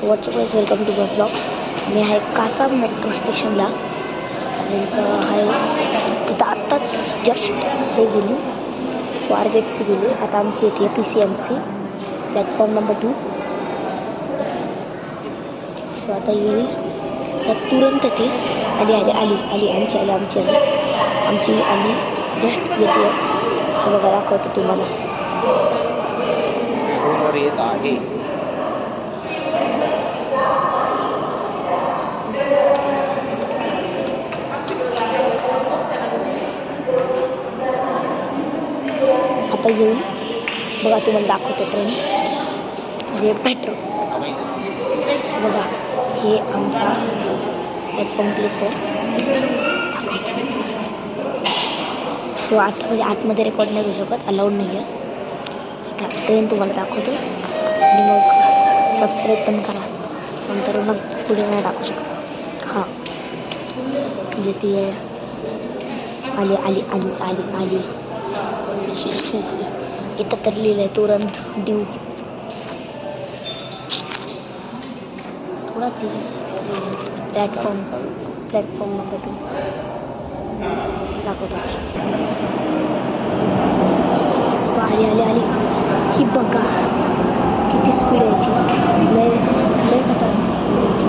So what's up guys, welcome to my blogs. मी आहे कासाम मेट्रो स्टेशनला आणि इथं आहे. तिथं आत्ताच जस्ट हे गेली स्वारगेटची गेली. आता आमची येते PCMC प्लॅटफॉर्म नंबर 2. सो आता येईल तर तुरंत ती आली आमची आली जस्ट येते. बघा दाखवतो तुम्हाला. येत आहे. आता येईल बघा, तुम्हाला दाखवतो ट्रेन जे मेट्रो. बघा हे आमचा प्लॅटफॉर्म प्लेस आहे. सो आतमध्ये रेकॉर्ड नाही करू शकत, अलाउड नाही आहे. आता ट्रेन तुम्हाला दाखवतो आणि मग सबस्क्राईब पण करा, नंतर मग पुढे नाही दाखवू शकत. हां म्हणजे ती आली इथं तर लिहिलं आहे तुरंत ड्यू. थोडा ती प्लॅटफॉर्म नंबर 2 दाखवतो. आली ही बघा किती स्पीड यायची. लय खतरनाक स्पीड यायची.